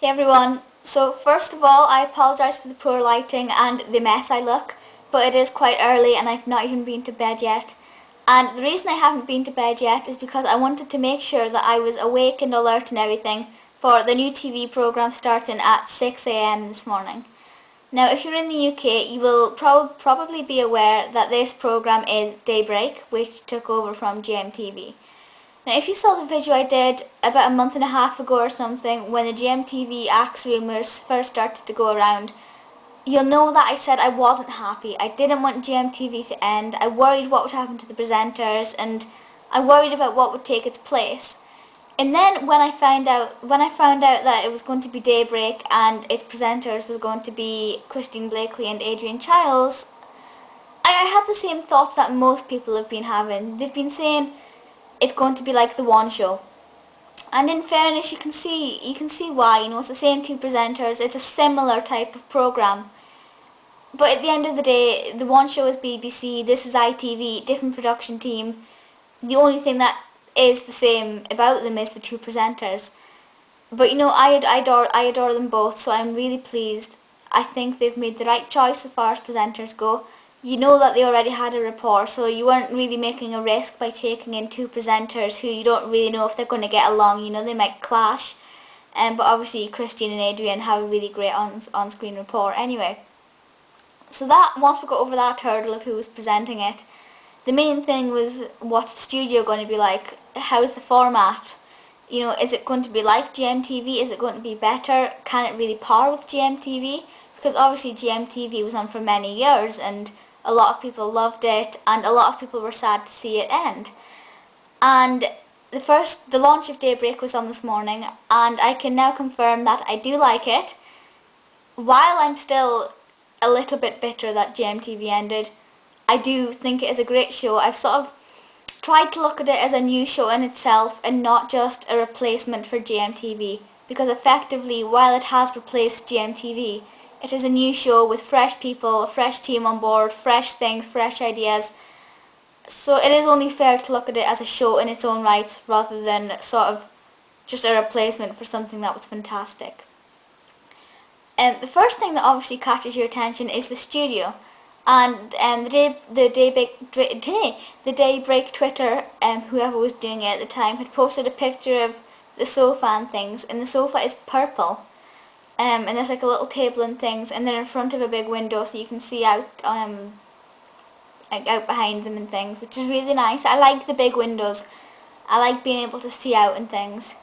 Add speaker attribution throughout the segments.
Speaker 1: Hey everyone, so first of all I apologise for the poor lighting and the mess I look, but it is quite early and I've not even been to bed yet. And the reason I haven't been to bed yet is because I wanted to make sure that I was awake and alert and everything for the new TV programme starting at 6 a.m. this morning. Now if you're in the UK you will probably be aware that this programme is Daybreak, which took over from GMTV. Now, if you saw the video I did about a month and a half ago or something, when the GMTV Axe rumours first started to go around, you'll know that I said I wasn't happy. I didn't want GMTV to end. I worried what would happen to the presenters, and I worried about what would take its place. And then when I found out that it was going to be Daybreak and its presenters was going to be Christine Blakely and Adrian Chiles, I had the same thoughts that most people have been having. They've been saying it's going to be like the One Show. And in fairness, you can see why. It's the same two presenters. It's a similar type of program. But at the end of the day, the One Show is BBC. This is ITV. Different production team. The only thing that is the same about them is the two presenters. But I adore them both. So I'm really pleased. I think they've made the right choice as far as presenters go. You know that they already had a rapport, so you weren't really making a risk by taking in two presenters who you don't really know if they're going to get along. They might clash. But obviously Christine and Adrian have a really great on-screen rapport anyway. So that, once we got over that hurdle of who was presenting it, the main thing was what's the studio going to be like? How's the format? Is it going to be like GMTV? Is it going to be better? Can it really par with GMTV? Because obviously GMTV was on for many years and a lot of people loved it and a lot of people were sad to see it end. And the launch of Daybreak was on this morning and I can now confirm that I do like it. While I'm still a little bit bitter that GMTV ended, I do think it is a great show. I've sort of tried to look at it as a new show in itself and not just a replacement for GMTV, because effectively, while it has replaced GMTV, it is a new show with fresh people, a fresh team on board, fresh things, fresh ideas. So it is only fair to look at it as a show in its own right rather than sort of just a replacement for something that was fantastic. And the first thing that obviously catches your attention is the studio. And the Daybreak Twitter, whoever was doing it at the time, had posted a picture of the sofa and things, and the sofa is purple. And there's like a little table and things, and they're in front of a big window so you can see out, like out behind them and things, which is really nice. I like the big windows. I like being able to see out and things.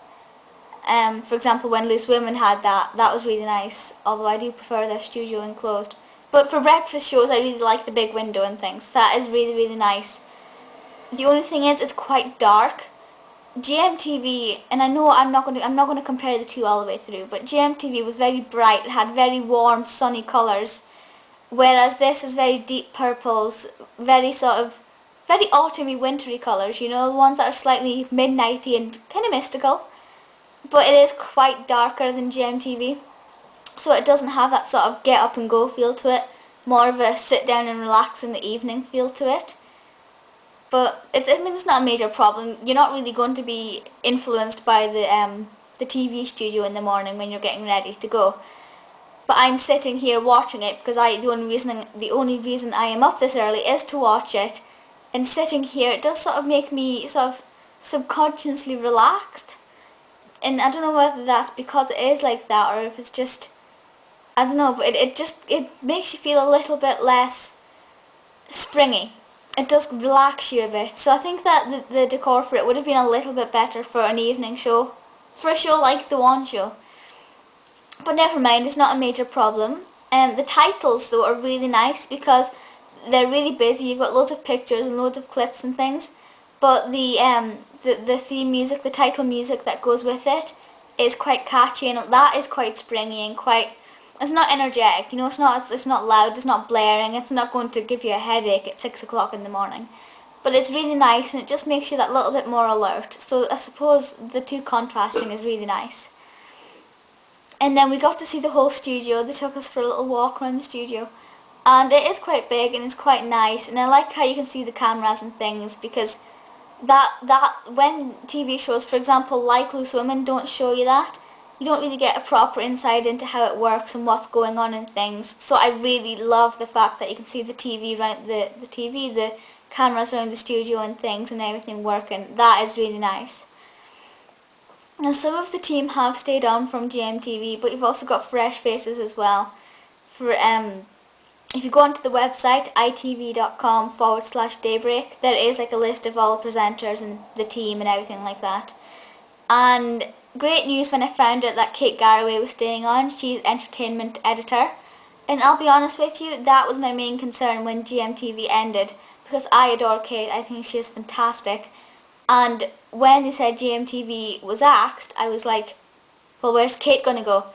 Speaker 1: For example, when Loose Women had that was really nice, although I do prefer their studio enclosed. But for breakfast shows, I really like the big window and things. That is really, really nice. The only thing is, it's quite dark. GMTV, and I know I'm not going to compare the two all the way through, but GMTV was very bright. It had very warm, sunny colours, whereas this is very deep purples, very autumny, wintry colours. The ones that are slightly midnighty and kind of mystical. But it is quite darker than GMTV, so it doesn't have that sort of get up and go feel to it, more of a sit down and relax in the evening feel to it. But it's not a major problem. You're not really going to be influenced by the TV studio in the morning when you're getting ready to go. But I'm sitting here watching it because the only reason I am up this early is to watch it, and sitting here it does sort of make me sort of subconsciously relaxed. And I don't know whether that's because it is like that or if it's just, I don't know, but it makes you feel a little bit less springy. It does relax you a bit. So I think that the decor for it would have been a little bit better for an evening show, for a show like The One Show. But never mind, it's not a major problem. The titles though are really nice because they're really busy. You've got loads of pictures and loads of clips and things. But the theme music, the title music that goes with it, is quite catchy, and that is quite springy and quite. It's not energetic, It's not loud. It's not blaring. It's not going to give you a headache at 6 o'clock in the morning. But it's really nice, and it just makes you that little bit more alert. So I suppose the two contrasting is really nice. And then we got to see the whole studio. They took us for a little walk around the studio. And it is quite big and it's quite nice. And I like how you can see the cameras and things, because that when TV shows, for example, like Loose Women, don't show you that. you don't really get a proper insight into how it works and what's going on and things. So I really love the fact that you can see the TV around the TV, the cameras around the studio and things and everything working. That is really nice. Now some of the team have stayed on from GMTV, but you've also got fresh faces as well. For if you go onto the website itv.com/daybreak, there is like a list of all presenters and the team and everything like that. And great news when I found out that Kate Garraway was staying on. She's entertainment editor. And I'll be honest with you, that was my main concern when GMTV ended, because I adore Kate. I think she is fantastic. And when they said GMTV was axed, I was like, well, where's Kate going to go?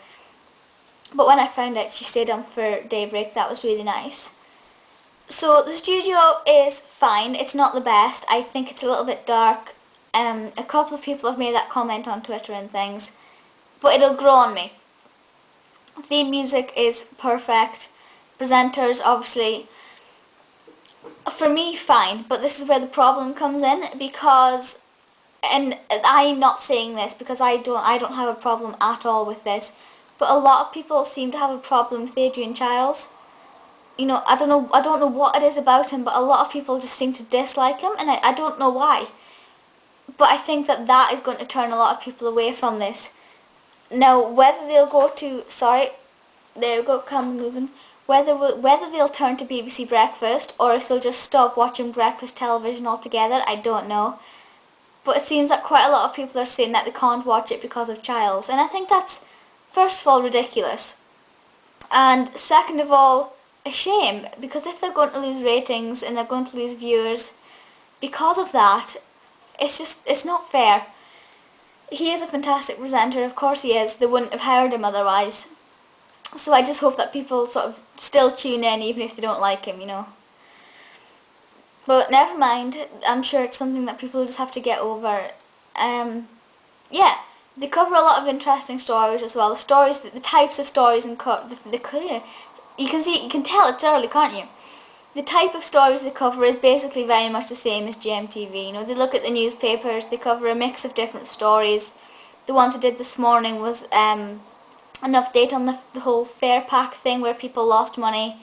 Speaker 1: But when I found out she stayed on for Daybreak, that was really nice. So the studio is fine. It's not the best. I think it's a little bit dark. A couple of people have made that comment on Twitter and things. But it'll grow on me. Theme music is perfect. Presenters, obviously, for me, fine. But this is where the problem comes in, because, and I'm not saying this because I don't have a problem at all with this, but a lot of people seem to have a problem with Adrian Chiles. You know, I don't know what it is about him, but a lot of people just seem to dislike him, and I don't know why. But I think that is going to turn a lot of people away from this. Now, whether they'll go to, sorry, there we go, camera moving, whether they'll turn to BBC Breakfast, or if they'll just stop watching breakfast television altogether, I don't know. But it seems that quite a lot of people are saying that they can't watch it because of Chiles, and I think that's, first of all, ridiculous. And second of all, a shame, because if they're going to lose ratings and they're going to lose viewers because of that, it's not fair. He is a fantastic presenter, of course he is. They wouldn't have hired him otherwise. So I just hope that people sort of still tune in even if they don't like him, you know. But never mind, I'm sure it's something that people just have to get over. Yeah, they cover a lot of interesting stories as well. The types of stories and you can tell it's early, can't you? The type of stories they cover is basically very much the same as GMTV. You know, they look at the newspapers, they cover a mix of different stories. The ones I did this morning was an update on the whole fare pack thing where people lost money.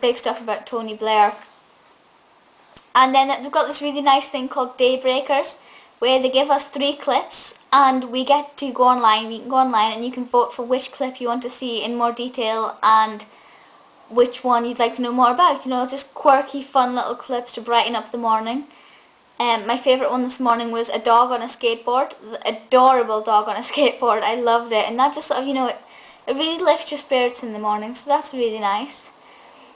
Speaker 1: Big stuff about Tony Blair. And then they've got this really nice thing called Daybreakers, where they give us 3 clips and we get to go online. You can go online and you can vote for which clip you want to see in more detail and which one you'd like to know more about. You know, just quirky, fun little clips to brighten up the morning. My favourite one this morning was a dog on a skateboard. Adorable dog on a skateboard. I loved it. And that just sort of, you know, it really lifts your spirits in the morning. So that's really nice.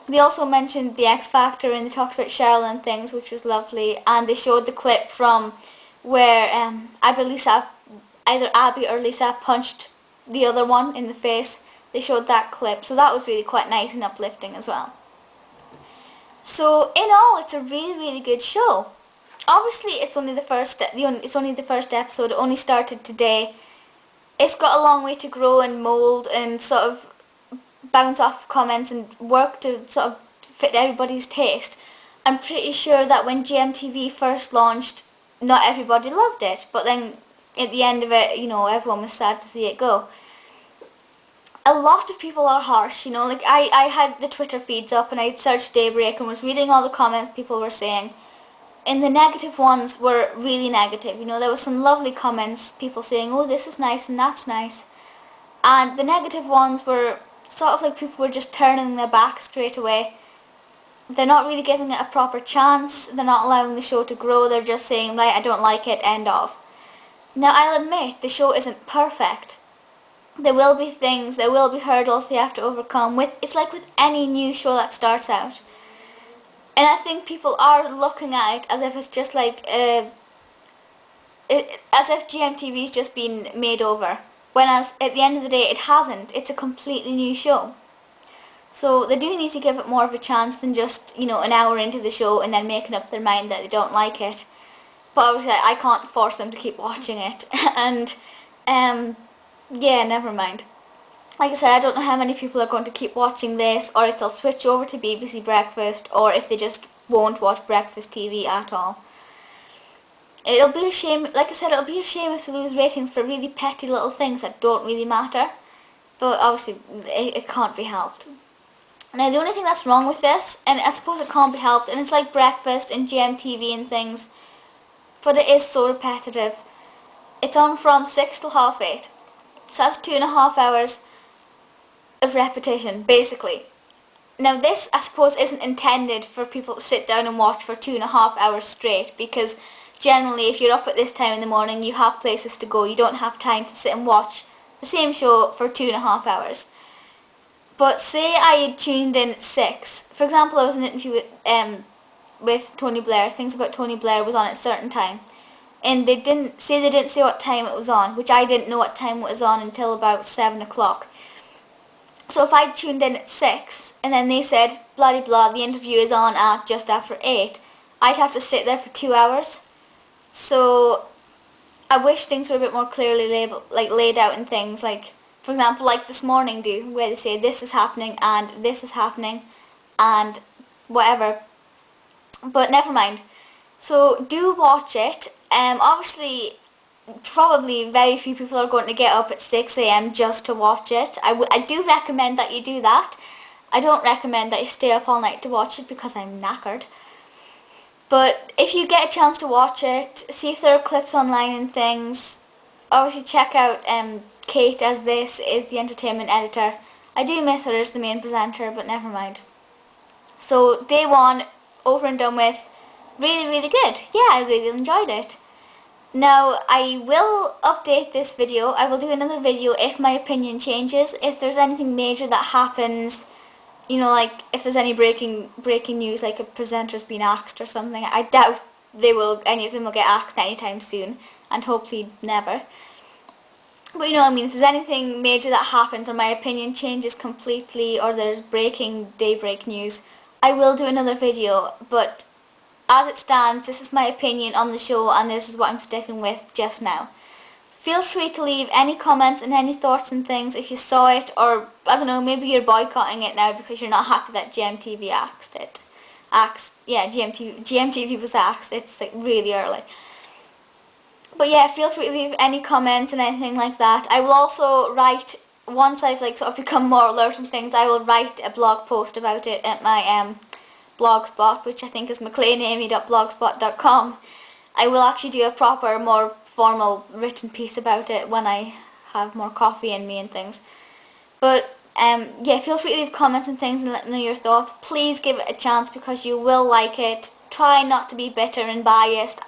Speaker 1: They also mentioned the X Factor and they talked about Cheryl and things, which was lovely. And they showed the clip from where either Abby or Lisa punched the other one in the face. They showed that clip, so that was really quite nice and uplifting as well. So in all, it's a really, really good show. Obviously, it's only the first episode. It only started today. It's got a long way to grow and mould and sort of bounce off comments and work to sort of fit everybody's taste. I'm pretty sure that when GMTV first launched, not everybody loved it, but then at the end of it, you know, everyone was sad to see it go. A lot of people are harsh, you know, like I had the Twitter feeds up and I searched Daybreak and was reading all the comments people were saying, and the negative ones were really negative. You know, there were some lovely comments, people saying, oh, this is nice and that's nice, and the negative ones were sort of like people were just turning their back straight away. They're not really giving it a proper chance, they're not allowing the show to grow, they're just saying, right, I don't like it, end of. Now, I'll admit, the show isn't perfect. There will be things, there will be hurdles they have to overcome. It's like with any new show that starts out. And I think people are looking at it as if it's just like, as if GMTV's just been made over. Whereas at the end of the day, it hasn't. It's a completely new show. So they do need to give it more of a chance than just, you know, an hour into the show and then making up their mind that they don't like it. But obviously I can't force them to keep watching it. And, yeah, never mind. Like I said, I don't know how many people are going to keep watching this, or if they'll switch over to BBC Breakfast, or if they just won't watch Breakfast TV at all. It'll be a shame, like I said, it'll be a shame if they lose ratings for really petty little things that don't really matter. But obviously, it can't be helped. Now, the only thing that's wrong with this, and I suppose it can't be helped, and it's like breakfast and GMTV and things, but it is so repetitive. It's on from 6 till half 8. So that's 2.5 hours of repetition, basically. Now this, I suppose, isn't intended for people to sit down and watch for 2.5 hours straight, because generally if you're up at this time in the morning, you have places to go. You don't have time to sit and watch the same show for 2.5 hours. But say I had tuned in at 6. For example, I was in an interview with Tony Blair. Things About Tony Blair was on at a certain time. And they didn't say what time it was on, which I didn't know what time it was on until about 7 o'clock. So if I tuned in at 6 and then they said, blah blah blah, the interview is on at just after 8, I'd have to sit there for 2 hours. So I wish things were a bit more clearly laid out in things, like, for example, like this morning where they say this is happening and this is happening and whatever. But never mind. So do watch it. Obviously, probably very few people are going to get up at 6 a.m. just to watch it. I do recommend that you do that. I don't recommend that you stay up all night to watch it because I'm knackered. But if you get a chance to watch it, see if there are clips online and things. Obviously check out Kate, as this is the entertainment editor. I do miss her as the main presenter, but never mind. So day 1, over and done with. Really, really good. Yeah, I really enjoyed it. Now, I will update this video. I will do another video if my opinion changes. If there's anything major that happens, you know, like if there's any breaking news, like a presenter's been axed or something. I doubt any of them will get axed anytime soon, and hopefully never. But you know what I mean, if there's anything major that happens or my opinion changes completely or there's breaking daybreak news, I will do another video. But as it stands, this is my opinion on the show and this is what I'm sticking with just now. Feel free to leave any comments and any thoughts and things if you saw it, or I don't know, maybe you're boycotting it now because you're not happy that GMTV axed it. GMTV was axed. It's like really early. But yeah, feel free to leave any comments and anything like that. I will also write, once I've like sort of become more alert on things, I will write a blog post about it at my blogspot, which I think is mcleanamy.blogspot.com. I will actually do a proper, more formal written piece about it when I have more coffee in me and things. But yeah, feel free to leave comments and things and let me know your thoughts. Please give it a chance because you will like it. Try not to be bitter and biased.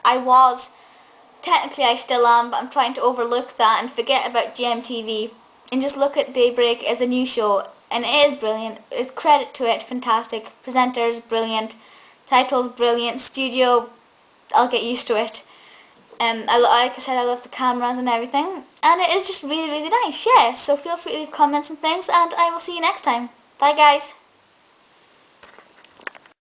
Speaker 1: Technically I still am, but I'm trying to overlook that and forget about GMTV and just look at Daybreak as a new show. And it is brilliant. It's credit to it, fantastic. Presenters, brilliant. Titles, brilliant. Studio, I'll get used to it. Like I said, I love the cameras and everything. And it is just really, really nice, yeah. So feel free to leave comments and things, and I will see you next time. Bye guys.